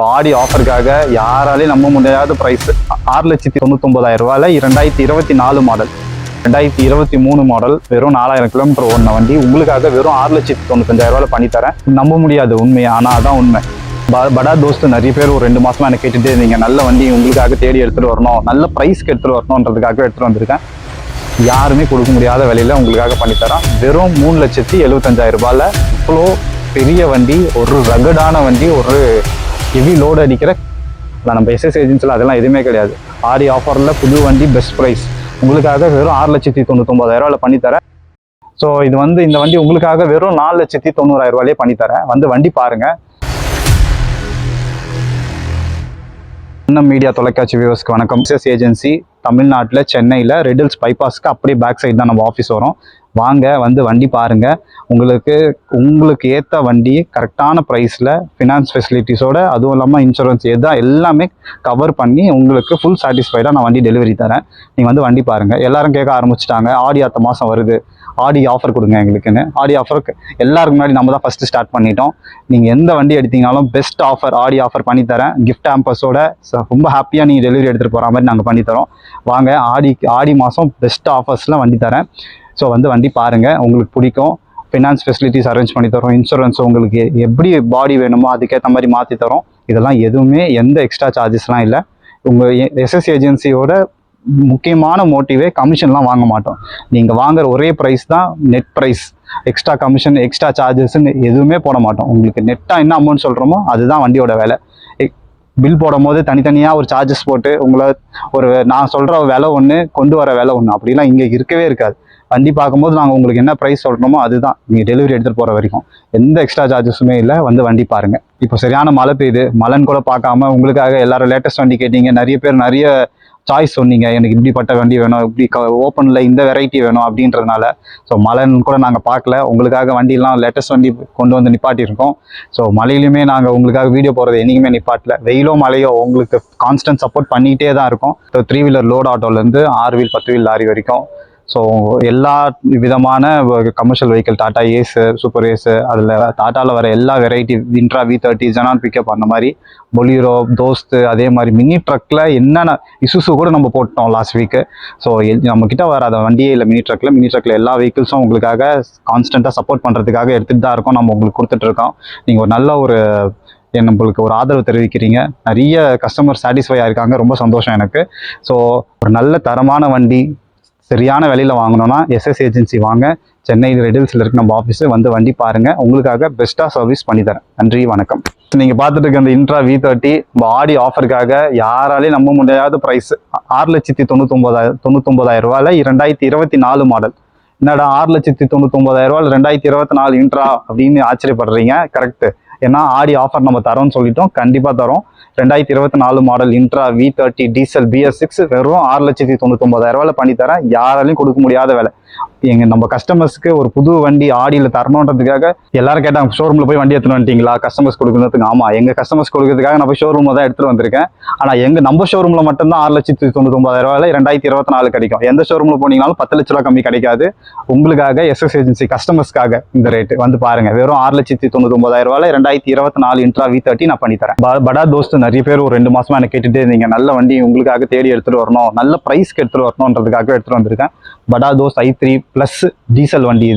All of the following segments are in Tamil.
ஆடி ஆஃபருக்காக யாராலையும் நம்ப முடியாத ப்ரைஸ் 6,99,000 ரூபாயில் 2024 மாடல் 2023 மாடல் வெறும் 4000 கிலோமீட்டர் ஓடின வண்டி உங்களுக்காக வெறும் 6,95,000 ரூபாயில் பண்ணித்தரேன். நம்ப முடியாது உண்மை, ஆனால் அதான் உண்மை. படா தோஸ்து நிறைய பேர் ஒரு 2 மாசமா எனக்கு கேட்டுட்டு இருந்தீங்க, நல்ல வண்டி உங்களுக்காக தேடி எடுத்துகிட்டு வரணும், நல்ல ப்ரைஸ்க்கு எடுத்துகிட்டு வரணுன்றதுக்காக எடுத்துகிட்டு வந்திருக்கேன். யாருமே கொடுக்க முடியாத விலையில் உங்களுக்காக பண்ணித்தரோம். வெறும் 3,75,000 ரூபாயில் இவ்வளோ பெரிய வண்டி, ஒரு ரகடான வண்டி, ஒரு ஹெவி லோடு அடிக்கிற நம்ம எஸ்எஸ் ஏஜென்சியில் அதெல்லாம் எதுவுமே கிடையாது. ஆடி ஆஃபரில் புது வண்டி பெஸ்ட் ப்ரைஸ் உங்களுக்காக வெறும் 6,99,000 ரூபாயில் பண்ணித்தரேன். ஸோ இந்த வண்டி உங்களுக்காக வெறும் 4,90,000 ரூபாயிலே பண்ணித்தரேன். வண்டி பாருங்கள். மீடியா தொலைக்காட்சி வியூவர்ஸ்க்கு வணக்கம். எஸ்எஸ் ஏஜென்சி தமிழ்நாட்டில் சென்னையில் ரெடில்ஸ் பைபாஸ்க்கு அப்படியே பேக் சைடு தான் நம்ம ஆஃபீஸ் வரும். வாங்க வண்டி பாருங்கள். உங்களுக்கு ஏற்ற வண்டி கரெக்டான ப்ரைஸில் ஃபினான்ஸ் ஃபெசிலிட்டிஸோடு, அதுவும் இல்லாமல் இன்சூரன்ஸ் எல்லாமே கவர் பண்ணி உங்களுக்கு ஃபுல் சாட்டிஸ்ஃபைடாக நான் வண்டி டெலிவரி தரேன். நீங்கள் வண்டி பாருங்கள். எல்லாரும் கேட்க ஆரம்பிச்சிட்டாங்க, ஆடி அடுத்த மாதம் வருது, ஆடி ஆஃபர் கொடுங்க எங்களுக்குன்னு. ஆடி ஆஃபருக்கு எல்லாருக்கு முன்னாடி நம்ம தான் ஃபஸ்ட்டு ஸ்டார்ட் பண்ணிட்டோம். நீங்கள் எந்த வண்டி எடுத்தீங்கனாலும் பெஸ்ட் ஆஃபர், ஆடி ஆஃபர் பண்ணித்தரேன். கிஃப்ட் ஆம்பஸோட ரொம்ப ஹாப்பியாக நீங்கள் டெலிவரி எடுத்துகிட்டு போகிற மாதிரி நாங்கள் பண்ணித்தரோம். வாங்க, ஆடி மாதம் பெஸ்ட் ஆஃபர்ஸில் வண்டி தரேன். ஸோ வண்டி பாருங்கள், உங்களுக்கு பிடிக்கும். ஃபினான்ஸ் ஃபெசிலிட்டிஸ் அரேஞ்ச் பண்ணி தரோம். இன்சூரன்ஸ் உங்களுக்கு எப்படி பாடி வேணுமோ அதுக்கேற்ற மாதிரி மாற்றி தரோம். இதெல்லாம் எதுவுமே எந்த எக்ஸ்ட்ரா சார்ஜஸ்லாம் இல்லை. உங்கள் எஸ்எஸ் ஏஜென்சியோட முக்கியமான மோட்டிவே கமிஷன்லாம் வாங்க மாட்டோம். நீங்கள் வாங்குற ஒரே ப்ரைஸ் தான் net price. Extra commission, extra சார்ஜஸ்ன்னு எதுவுமே போட மாட்டோம். உங்களுக்கு நெட்டாக என்ன அமௌண்ட் சொல்கிறோமோ அதுதான் வண்டியோட வேலை. பில் போடும் போது தனித்தனியாக ஒரு சார்ஜஸ் போட்டு நான் சொல்கிற விலை ஒன்று, கொண்டு வர விலை ஒன்று, அப்படிலாம் இங்கே இருக்கவே இருக்காது. வண்டி பார்க்கும்போது நாங்கள் உங்களுக்கு என்ன ப்ரைஸ் சொல்கிறோமோ அதுதான் நீங்கள் டெலிவரி எடுத்துகிட்டு போகிற வரைக்கும் எந்த எக்ஸ்ட்ரா சார்ஜஸுமே இல்லை. வண்டி பாருங்கள். இப்போ சரியான மழை பெய்யுது, மழைன்னு கூட பார்க்காம உங்களுக்காக எல்லாரும் லேட்டஸ்ட் வண்டி கேட்டீங்க. நிறைய பேர் நிறைய சாய்ஸ் சொன்னீங்க, எனக்கு இப்படிப்பட்ட வண்டி வேணும், இப்படி ஓப்பனில் இந்த வெரைட்டி வேணும் அப்படின்றதுனால. ஸோ மழைன்னு கூட நாங்கள் பார்க்கல, உங்களுக்காக வண்டியெல்லாம் லேட்டஸ்ட் வண்டி கொண்டு வந்து நிப்பாட்டியிருக்கோம். ஸோ மழையிலுமே நாங்கள் உங்களுக்காக வீடியோ போகிறது என்றைக்குமே நிப்பாட்டல. வெயிலோ மழையோ உங்களுக்கு கான்ஸ்டன்ட் சப்போர்ட் பண்ணிகிட்டே தான் இருக்கும். 3 வீலர் லோட் ஆட்டோலேருந்து 6 வீல் 10 வீல் லாரி வரைக்கும். ஸோ எல்லா விதமான commercial vehicle, Tata ace, super ace, அதில் டாட்டாவில் வர எல்லா variety, intra V30, xenon pickup, அந்த மாதிரி பொலிரோ, தோஸ்து, அதே மாதிரி மினி ட்ரக்கில் என்னென்ன இசுசு கூட நம்ம போட்டோம் லாஸ்ட் வீக்கு. ஸோ நம்மக்கிட்ட வராத வண்டியே இல்லை மினி ட்ரக்கில் எல்லா வெஹிக்கிள்ஸும் உங்களுக்காக கான்ஸ்டண்ட்டாக சப்போர்ட் பண்ணுறதுக்காக எடுத்துகிட்டு தான் இருக்கோம். நம்ம உங்களுக்கு கொடுத்துட்ருக்கோம். நீங்கள் ஒரு நல்ல நம்மளுக்கு ஒரு ஆதரவு தெரிவிக்கிறீங்க. நிறைய கஸ்டமர் சாட்டிஸ்ஃபை ஆகிருக்காங்க, ரொம்ப சந்தோஷம் எனக்கு. ஸோ ஒரு நல்ல தரமான வண்டி சரியான விலையில் வாங்கணும்னா எஸ்எஸ் ஏஜென்சி வாங்க. சென்னை ரெடில்ஸில் இருக்க நம்ம ஆஃபீஸு வண்டி பாருங்கள். உங்களுக்காக பெஸ்ட்டாக சர்வீஸ் பண்ணித்தரேன். நன்றி, வணக்கம். நீங்கள் பார்த்துட்டு இருக்க அந்த இன்ட்ரா V30 ஆடி ஆஃபருக்காக யாராலையும் நம்ப முடியாத ப்ரைஸ் 6,99,000 ரூபாயில் 2024 மாடல். என்னடா 6,99,000 ரூபாயில் 2024 இன்ட்ரா அப்படின்னு ஆச்சரியப்படுறீங்க? கரெக்டு. ஏன்னா ஆடி ஆஃபர் நம்ம தரோம்னு சொல்லிட்டோம், கண்டிப்பாக தரோம். 2024 model intra V30 diesel BS6 வெறும் 6,99,000 ரூபாயில் பண்ணித்தரேன். யாராலையும் கொடுக்க முடியாத விலை. நம்ம கஸ்டமர்ஸ்க்கு ஒரு புது வண்டி ஆடியில் தரணுன்றதுக்காக எல்லாரும் கேட்டாங்க, ஷோரூமில் போய் வண்டி எடுத்துகிட்டு வந்துட்டீங்களா கஸ்டமர்ஸ் கொடுக்குறதுக்கு? ஆமாம், எங்கள் கஸ்டமர்ஸ் கொடுக்கறதுக்காக நான் போய் ஷோரூமில் தான் எடுத்துகிட்டு வந்திருக்கேன். ஆனால் நம்ம ஷோரூமில் மட்டும்தான் 6,99,000 ரூபாயில் 2024 கிடைக்கும். எந்த ஷோரூமில் போனீங்கனாலும் 10 லட்ச ரூபா கம்மி கிடைக்காது. உங்களுக்காக எஸ்எஸ் ஏஜென்சி கஸ்டமர்ஸ்க்காக இந்த ரேட்டு பாருங்கள். வெறும் 6,99,000 ரூபாயில் 2024 இன்ட்ரா V30 நான் பண்ணித்தரேன். படா தோஸ்து நிறைய பேர் ஒரு 2 மாசமா எனக்கு கேட்டுட்டு இருந்தீங்க, நல்ல வண்டி உங்களுக்காக தேடி எடுத்துகிட்டு வரணும், நல்ல ப்ரைஸ்க்கு எடுத்துகிட்டு வரணுன்றதுக்காக எடுத்துகிட்டு வந்திருக்கேன். படா தோஸ்த் i3 ப்ளஸ் டீசல் வண்டி.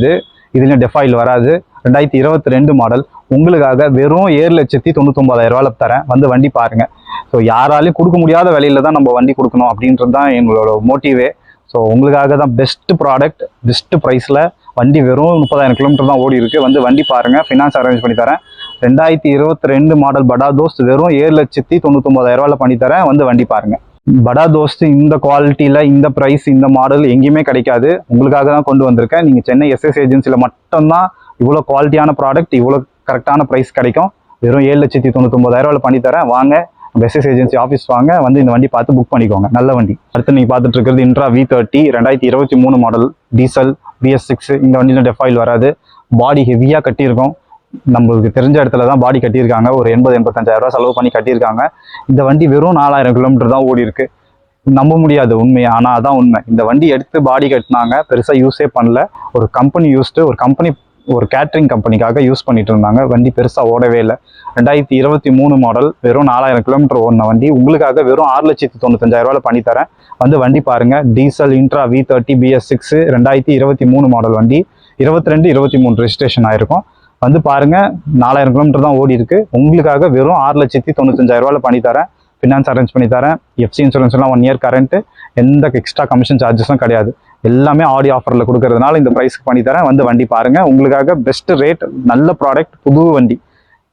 இதுலேயும் டெஃபாயில் வராது. 2022 மாடல் உங்களுக்காக வெறும் 7,99,000 ரூபாயில் தரேன். வண்டி பாருங்கள். ஸோ யாராலையும் கொடுக்க முடியாத விலையில தான் நம்ம வண்டி கொடுக்கணும் அப்படின்றது தான் எங்களோட மோட்டிவே. ஸோ உங்களுக்காக தான் பெஸ்ட் ப்ராடக்ட், பெஸ்ட் ப்ரைஸில் வண்டி வெறும் 30,000 கிலோமீட்டர் தான் ஓடி இருக்குது. வண்டி பாருங்கள், ஃபினான்ஸ் அரேஞ்ச் பண்ணி தரேன். 2022 மாடல் படா தோஸ்த் வெறும் 7,99,000 ரூபாயில் பண்ணித்தரேன். வண்டி பாருங்கள். படா தோஸ்து இந்த குவாலிட்டியில், இந்த ப்ரைஸ், இந்த மாடல் எங்கேயுமே கிடைக்காது. உங்களுக்காக தான் கொண்டு வந்திருக்கேன். நீங்கள் சென்னை எஸ்எஸ் ஏஜென்சியில் மட்டும்தான் இவ்வளோ குவாலிட்டியான ப்ராடக்ட், இவ்வளோ கரெக்டான ப்ரைஸ் கிடைக்கும். வெறும் 7,99,000 ரூபாயில் பண்ணித்தரேன். வாங்க, எஸ்எஸ் ஏஜென்சி ஆஃபீஸ் வாங்க, இந்த வண்டி பார்த்து புக் பண்ணிக்கோங்க. நல்ல வண்டி. அடுத்து நீங்கள் பார்த்துட்டு இருக்கிறது intra V30 2023 model diesel BS6. இந்த வண்டியில் டெஃபாயில் வராது. பாடி ஹெவியாக கட்டியிருக்கோம். நம்மளுக்கு தெரிஞ்ச இடத்துல தான் பாடி கட்டியிருக்காங்க. ஒரு 80,000-85,000 ரூபா செலவு பண்ணி கட்டியிருக்காங்க. இந்த வண்டி வெறும் 4,000 கிலோமீட்டர் தான் ஓடி இருக்கு. நம்ப முடியாது உண்மை, ஆனால் அதான் உண்மை. இந்த வண்டி எடுத்து பாடி கட்டினாங்க, பெருசாக யூஸே பண்ணல. ஒரு கம்பெனி யூஸ்டு, ஒரு கம்பெனி ஒரு கேட்ரிங் கம்பெனிக்காக யூஸ் பண்ணிட்டு இருந்தாங்க. வண்டி பெருசாக ஓடவே இல்லை. 2023 மாடல், வெறும் 4000 கிலோமீட்டர் ஓடின வண்டி உங்களுக்காக வெறும் 6,95,000 பண்ணித்தரேன். வந்து வண்டி பாருங்கள். Diesel intra V30 BS6 2023 model வண்டி, 22, 23 ரெஜிஸ்ட்ரேஷன் ஆயிருக்கும். வந்து பாருங்கள், 4000 கிலோமீட்டர் தான் ஓடி இருக்கு. உங்களுக்காக வெறும் 6,95,000 பண்ணித்தரேன். ஃபினான்ஸ் அரேஞ்ச் பண்ணி தரேன். எஃப்சி இன்சூரன்ஸ்லாம் 1 இயர் கரண்ட்டு, எந்த எக்ஸ்ட்ரா கமிஷன் சார்ஜஸும் கிடையாது. எல்லாமே ஆடி ஆஃபரில் கொடுக்கறதுனால இந்த ப்ரைஸ்க்கு பண்ணி தரேன். வந்து வண்டி பாருங்கள். உங்களுக்காக பெஸ்ட் ரேட், நல்ல ப்ராடக்ட், புது வண்டி,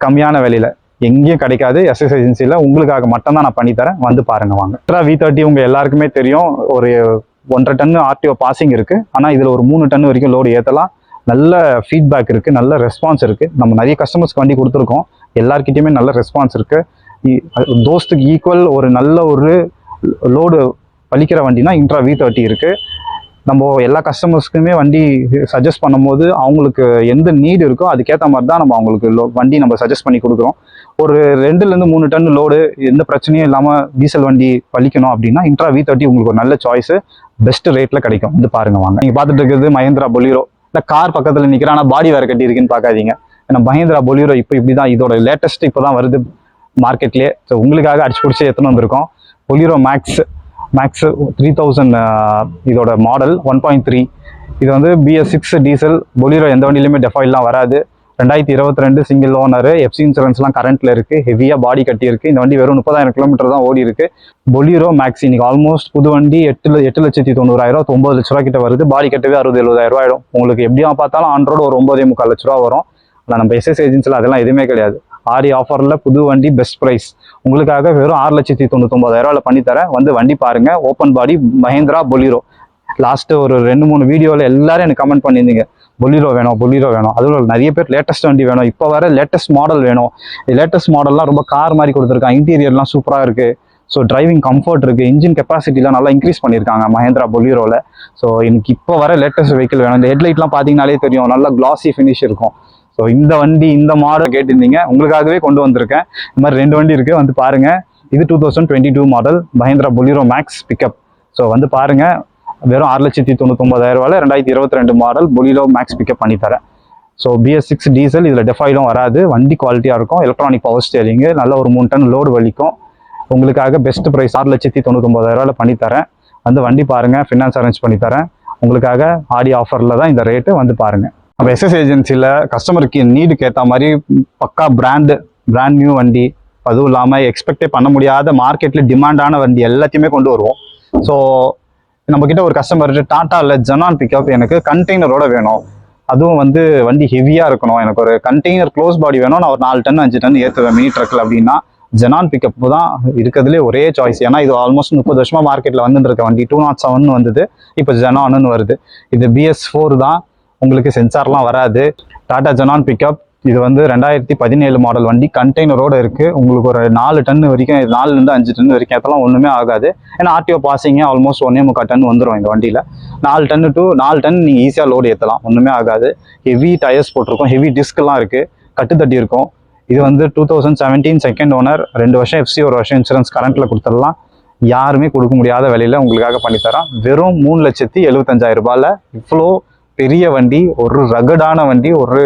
கம்மியான விலையில் எங்கேயும் கிடைக்காது. எஸ்எஸ் ஏஜென்சியில் உங்களுக்காக மட்டும்தான் நான் பண்ணித்தரேன். வந்து பாருங்கள் வாங்க. V30 உங்கள் எல்லாருக்குமே தெரியும். ஒரு 1.5 டன் RTO பாசிங் இருக்குது. ஆனால் இதில் ஒரு 3 டன் வரைக்கும் லோடு ஏற்றலாம். நல்ல ஃபீட்பேக் இருக்குது, நல்ல ரெஸ்பான்ஸ் இருக்குது. நம்ம நிறைய கஸ்டமர்ஸ்க்கு வண்டி கொடுத்துருக்கோம். எல்லாருக்கிட்டையுமே நல்ல ரெஸ்பான்ஸ் இருக்குது. தோஸ்துக்கு ஈக்குவல் ஒரு நல்ல ஒரு லோடு பலிக்கிற வண்டினா இன்ட்ரா V30 இருக்குது. நம்ம எல்லா கஸ்டமர்ஸ்க்குமே வண்டி சஜஸ்ட் பண்ணும்போது அவங்களுக்கு எந்த நீடு இருக்கோ அதுக்கேற்ற மாதிரி தான் நம்ம அவங்களுக்கு வண்டி நம்ம சஜஸ்ட் பண்ணி கொடுக்குறோம். ஒரு 2-3 டன் லோடு எந்த பிரச்சனையும் இல்லாமல் டீசல் வண்டி பலிக்கணும் அப்படின்னா இன்ட்ரா V30 உங்களுக்கு ஒரு நல்ல சாய்ஸு, பெஸ்ட் ரேட்டில் கிடைக்கும். வந்து பாருங்க வாங்க. நீங்கள் பார்த்துட்டு இருக்கிறது மஹேந்திரா பொலிரோ. இந்த கார் பக்கத்தில் நிற்கிறேன், ஆனால் பாடி வேறு கட்டி இருக்குன்னு பார்க்காதீங்க. ஏன்னா மஹேந்திரா பொலிரோ இப்படி தான், இதோட லேட்டஸ்ட் இப்போ தான் வருது மார்க்கெட்லேயே. ஸோ உங்களுக்காக அடிச்சு பிடிச்சி எடுத்துன்னு வந்திருக்கோம். பொலிரோ மேக்ஸ் 3000 இதோட மாடல் 1.3. இது வந்து BS6 டீசல். பொலிரோ எந்த வண்டியிலுமே டெஃபாயில்லாம் வராது. 2022 சிங்கிள் ஓனர். எஃப்சி இன்சூரன்ஸ்லாம் கரண்ட்டில் இருக்குது. ஹெவியாக பாடி கட்டி இருக்குது. இந்த வண்டி வெறும் 30,000 கிலோமீட்டர் தான் ஓடி இருக்குது. பொலிரோ மேக்ஸ் இன்னைக்கு ஆல்மோஸ்ட் புது வண்டி 8,90,000, 9 லட்ச ரூபா கிட்ட வருது. பாடி கட்டவே 60,000-70,000 ஆகிடும். உங்களுக்கு எப்படியா பார்த்தாலும் ஆன் ரோடு ஒரு 9,45 லட்ச ரூபா வரும். ஆனால் நம்ம எஸ்எஸ் ஏஜென்சியில் அதெல்லாம் எதுவுமே கிடையாது. ஆடி ஆஃபரில் புது வண்டி பெஸ்ட் ப்ரைஸ் உங்களுக்காக வெறும் 6,99,000 பண்ணித்தரேன். வந்து வண்டி பாருங்கள். ஓப்பன் பாடி மஹேந்திரா பொலிரோ. லாஸ்ட்டு ஒரு 2-3 வீடியோவில் எல்லாரும் எனக்கு கமெண்ட் பண்ணியிருந்தீங்க, பொலிரோ வேணும். அதுவும் நிறைய பேர் லேட்டஸ்ட் வண்டி வேணும், இப்போ வர லேட்டஸ்ட் மாடல் வேணும். லேட்டஸ்ட் மாடல்லாம் ரொம்ப கார் மாதிரி கொடுத்துருக்காங்க. இன்டீரியர்லாம் சூப்பராக இருக்குது. ஸோ டிரைவிங் கம்ஃபர்ட் இருக்குது. இன்ஜின் கெப்பாசிட்டிலாம் நல்லா இன்க்ரீஸ் பண்ணியிருக்காங்க மஹேந்திரா பொலிரோவில். ஸோ எனக்கு இப்போ வர லேட்டஸ்ட் வெஹிக்கிள் வேணும். இந்த ஹெட்லைட்லாம் பார்த்தீங்கனாலே தெரியும், நல்லா கிளாசி ஃபினிஷ் இருக்கும். ஸோ இந்த வண்டி, இந்த மாடல் கேட்டிருந்தீங்க, உங்களுக்காகவே கொண்டு வந்திருக்கேன். இந்த மாதிரி 2 வண்டி இருக்குது. வந்து பாருங்கள். இது 2022 model Mahindra Bolero Max pickup. So வந்து பாருங்கள், வெறும் 6,99,000 2022 மாடல் பொலிரோ மேக்ஸ் பிக்கப் பண்ணித்தரேன். ஸோ BS6 டீசல், இதில் டெஃபாயிலும் வராது. வண்டி குவாலிட்டியாக இருக்கும். எலக்ட்ரானிக் பவர் ஸ்டேரிங்கு, நல்ல ஒரு 3 டன் லோடு வலிக்கும். உங்களுக்காக பெஸ்ட் ப்ரைஸ் 6,99,000 பண்ணித்தரேன். வந்து வண்டி பாருங்கள். ஃபினான்ஸ் அரேஞ்ச் பண்ணித்தரேன். உங்களுக்காக ஆடி ஆஃபரில் தான் இந்த ரேட்டு. வந்து பாருங்கள். நம்ம எஸ்எஸ் ஏஜென்சியில் கஸ்டமருக்கு நீடுக்கு ஏற்ற மாதிரி பக்கா பிராண்ட் நியூ வண்டி, அதுவும் இல்லாமல் எக்ஸ்பெக்டே பண்ண முடியாத மார்க்கெட்டில் டிமாண்டான வண்டி எல்லாத்தையுமே கொண்டு வருவோம். ஸோ நம்மக்கிட்ட ஒரு கஸ்டமர் டாட்டாவில் ஜெனான் பிக்கப் எனக்கு கண்டெய்னரோட வேணும், அதுவும் வந்து வண்டி ஹெவியாக இருக்கணும், எனக்கு ஒரு கண்டெய்னர் க்ளோஸ் பாடி வேணும், நான் ஒரு 4 டன் 5 டன் ஏற்றுவேன் மினி ட்ரக்கில் அப்படின்னா ஜெனான் பிக்கப் தான் இருக்கிறதுலே ஒரே சாய்ஸ். ஏன்னா இது ஆல்மோஸ்ட் 30 வருஷமாக மார்க்கெட்டில் வந்துட்டு இருக்க வண்டி. 207 வந்தது, இப்போ ஜெனான்னு வருது. இது BS4 தான். உங்களுக்கு சென்சார்லாம் வராது. Tata Xenon pickup. இது வந்து 2017 மாடல் வண்டி, கண்டெய்னரோடு இருக்குது. உங்களுக்கு ஒரு 4 டன் வரைக்கும், 4 to 5 டன் வரைக்கும் ஏற்றலாம், ஒன்றுமே ஆகாது. ஏன்னா RTO பாசிங்கே ஆல்மோஸ்ட் 1.25 டன் வந்துடும் இந்த வண்டியில். 4 டன் நீங்கள் ஈஸியாக லோடு ஏற்றலாம், ஒன்றுமே ஆகாது. ஹெவி டயர்ஸ் போட்டிருக்கோம், ஹெவி டிஸ்க்லாம் இருக்குது, கட்டுத்தட்டி இருக்கும். இது வந்து 2017 செகண்ட் ஓனர், 2 வருஷம் எஃப்சி, 1 வருஷம் இன்சூரன்ஸ் கரண்ட்டில் கொடுத்துடலாம். யாருமே கொடுக்க முடியாத விலையில் உங்களுக்காக பண்ணித்தரோம். வெறும் 3,75,000 இவ்வளோ பெரிய வண்டி, ஒரு ரகடான வண்டி, ஒரு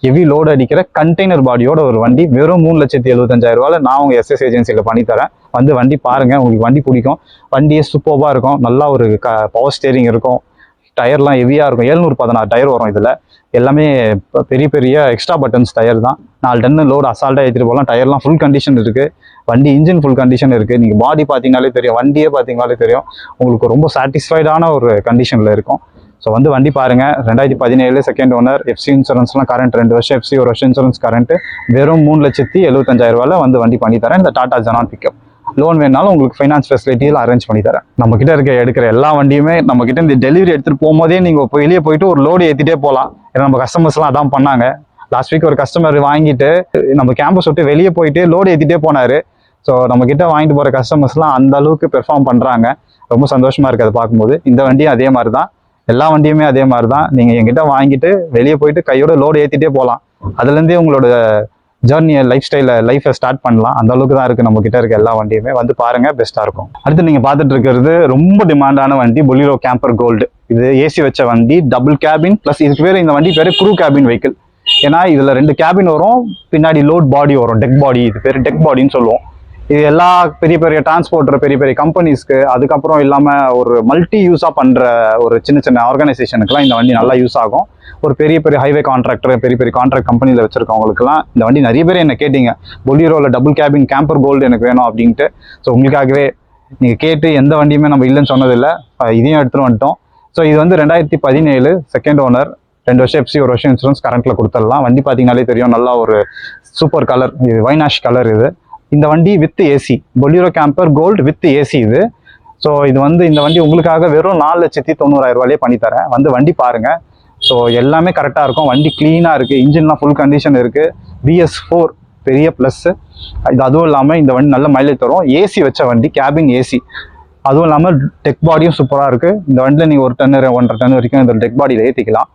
ஹெவி லோடு அடிக்கிற கண்டெய்னர் பாடியோட ஒரு வண்டி, வெறும் 3,75,000 நான் உங்கள் எஸ்எஸ் ஏஜென்சியில் பண்ணித்தரேன். வந்து வண்டி பாருங்கள், உங்களுக்கு வண்டி பிடிக்கும். வண்டியே சூப்பராக இருக்கும். நல்லா ஒரு பவர் ஸ்டேரிங் இருக்கும். டயர்லாம் ஹெவியாக இருக்கும். 716 டயர் வரும். இதில் எல்லாமே பெரிய எக்ஸ்ட்ரா பட்டன்ஸ் டயர் தான். 4 டன் லோடு அசால்ட்டாக ஏற்றிட்டு போகலாம். டயர்லாம் ஃபுல் கண்டிஷன் இருக்குது. வண்டி இன்ஜின் ஃபுல் கண்டிஷன் இருக்குது. நீங்கள் பாடி பார்த்தீங்கனாலே தெரியும், வண்டியே பார்த்தீங்கனாலே தெரியும், உங்களுக்கு ரொம்ப சாட்டிஸ்ஃபைடான ஒரு கண்டிஷனில் இருக்கும். ஸோ வந்து வண்டி பாருங்கள். 2017 செகண்ட் ஓனர், எஃப்சி இன்சூரன்ஸ்லாம் கரண்ட், 2 வருஷம் எஃப்சி, 1 வருஷம் இன்சூரன்ஸ் கரண்ட்டு, வெறும் 3,75,000 வந்து வண்டி பண்ணித்தரேன். இந்த டாடா ஜெனான் பிக்கப். லோன் வேணாலும் உங்களுக்கு ஃபைனான்ஸ் ஃபெசிலிட்டியில் அரேஞ்ச் பண்ணி தரேன். நம்மக்கிட்ட எடுக்கிற எல்லா வண்டியுமே நம்மக்கிட்ட இந்த டெலிவரி எடுத்துகிட்டு போகும்போதே நீங்கள் வெளியே போயிட்டு ஒரு லோடு ஏற்றிட்டே போகலாம். ஏன்னா நம்ம கஸ்டமர்ஸ்லாம் அதான் பண்ணாங்க. லாஸ்ட் வீக் ஒரு கஸ்டமர் வாங்கிட்டு நம்ம கேம்பஸ் விட்டு வெளியே போயிட்டு லோடு ஏற்றிட்டே போனார். ஸோ நம்மக்கிட்ட வாங்கிட்டு போகிற கஸ்டமர்ஸ்லாம் அந்த அளவுக்கு பெர்ஃபார்ம் பண்ணுறாங்க. ரொம்ப சந்தோஷமாக இருக்குது அதை பார்க்கும்போது. இந்த வண்டியும் அதே மாதிரி தான், எல்லா வண்டியுமே அதே மாதிரி தான். நீங்கள் எங்கிட்ட வாங்கிட்டு வெளியே போயிட்டு கையோட லோடு ஏற்றிட்டே போகலாம். அதுலேருந்தே உங்களோட ஜேர்னியை லைஃபை ஸ்டார்ட் பண்ணலாம். அந்த அளவுக்கு தான் இருக்குது நம்ம கிட்ட இருக்க எல்லா வண்டியுமே. வந்து பாருங்கள், பெஸ்ட்டாக இருக்கும். அடுத்து நீங்கள் பார்த்துட்டு இருக்கிறது ரொம்ப டிமாண்டான வண்டி, பொலிரோ கேம்பர் கோல்டு. இது ஏசி வச்ச வண்டி, டபுள் கேபின் ப்ளஸ் இதுக்கு பேர், இந்த வண்டி பேர் க்ரூ கேபின் வெஹிக்கிள். ஏன்னா இதில் 2 கேபின் வரும், பின்னாடி லோட் பாடி வரும், டெக் பாடி. இது பேர் டெக் பாடின்னு சொல்லுவோம். இது எல்லா பெரிய பெரிய டிரான்ஸ்போர்ட்டர், பெரிய பெரிய கம்பெனிஸ்க்கு, அதுக்கப்புறம் இல்லாமல் ஒரு மல்டி யூஸாக பண்ணுற ஒரு சின்ன சின்ன ஆர்கனைசேஷனுக்குலாம் இந்த வண்டி நல்லா யூஸ் ஆகும். ஒரு பெரிய பெரிய ஹைவே கான்ட்ராக்டர், பெரிய பெரிய கான்ட்ராக்ட் கம்பெனியில் வச்சிருக்கவங்களுக்குலாம் இந்த வண்டி நிறைய பேர் என்ன கேட்டீங்க, பொலிரோவில் டபுள் கேபின் கேம்பர் கோல்டு எனக்கு வேணும் அப்படின்ட்டு. ஸோ உங்களுக்காகவே நீங்கள் கேட்டு எந்த வண்டியுமே நம்ம இல்லைன்னு சொன்னதில்லை, இதையும் எடுத்துகிட்டு வந்துட்டோம். ஸோ இது வந்து 2017 செகண்ட் ஓனர், 2 வருஷம் எஃப்சி, 1 வருஷம் இன்சூரன்ஸ் கரண்ட்டில் கொடுத்துடலாம். வண்டி பார்த்தீங்கன்னாலே தெரியும், நல்லா ஒரு சூப்பர் கலர், இது வைனாஷ் கலர். இது இந்த வண்டி with AC, Bolero Camper Gold with AC இது. ஸோ இது வந்து இந்த வண்டி உங்களுக்காக வெறும் 4,90,000 ரூபாயிலே பண்ணித்தரேன். வந்து வண்டி பாருங்கள். ஸோ எல்லாமே கரெக்டாக இருக்கும், வண்டி க்ளீனாக இருக்குது, இன்ஜின்லாம் ஃபுல் கண்டிஷன் இருக்குது, BS4 பெரிய ப்ளஸ்ஸு. இது அதுவும் இல்லாமல் இந்த வண்டி நல்ல மைலேஜ் தரும், ஏசி வச்ச வண்டி, கேபின் ஏசி. அதுவும் இல்லாமல் டெக் பாடியும் சூப்பராக இருக்குது. இந்த வண்டியில் நீங்கள் 1 டன் 1.5 டன் வரைக்கும் இந்த டெக் பாடியில் ஏற்றிக்கலாம்.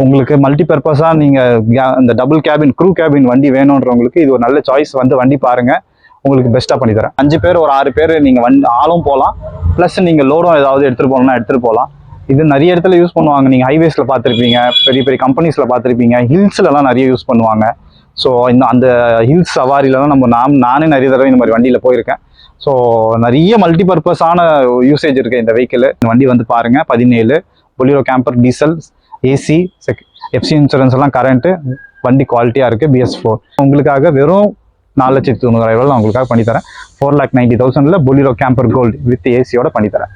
உங்களுக்கு மல்டி பர்பஸாக நீங்கள் இந்த டபுள் கேபின் க்ரூ கேபின் வண்டி வேணுன்றவங்களுக்கு இது ஒரு நல்ல சாய்ஸ். வந்து வண்டி பாருங்கள், உங்களுக்கு பெஸ்ட்டாக பண்ணித்தரேன். 5 பேர் ஒரு 6 பேர் நீங்கள் ஆளும் போகலாம், ப்ளஸ் நீங்கள் லோடும் ஏதாவது எடுத்துகிட்டு போகணும்னா எடுத்துகிட்டு போகலாம். இது நிறைய இடத்துல யூஸ் பண்ணுவாங்க, நீங்கள் ஹைவேஸில் பார்த்துருப்பீங்க, பெரிய பெரிய கம்பெனிஸில் பார்த்துருப்பீங்க, ஹில்ஸ்லலாம் நிறைய யூஸ் பண்ணுவாங்க. ஸோ அந்த ஹில்ஸ் சவாரிலலாம் நானே நிறைய தடவை இந்த மாதிரி வண்டியில் போயிருக்கேன். ஸோ நிறைய மல்டி பர்பஸான யூசேஜ் இருக்குது இந்த வெஹிக்கிள். இந்த வண்டி வந்து பாருங்கள், 17 Bolero Camper diesel, AC, FC insurance எல்லாம் கரண்ட்டு, வண்டி குவாலிட்டியாக இருக்குது, BS4. உங்களுக்காக வெறும் 4,90,000 ரூபாய் உங்களுக்காக பண்ணித்தரேன். 4,90,000 பொலிரோ கேம்பர் கோல்டு வித் ஏசியோட பண்ணித்தரேன்.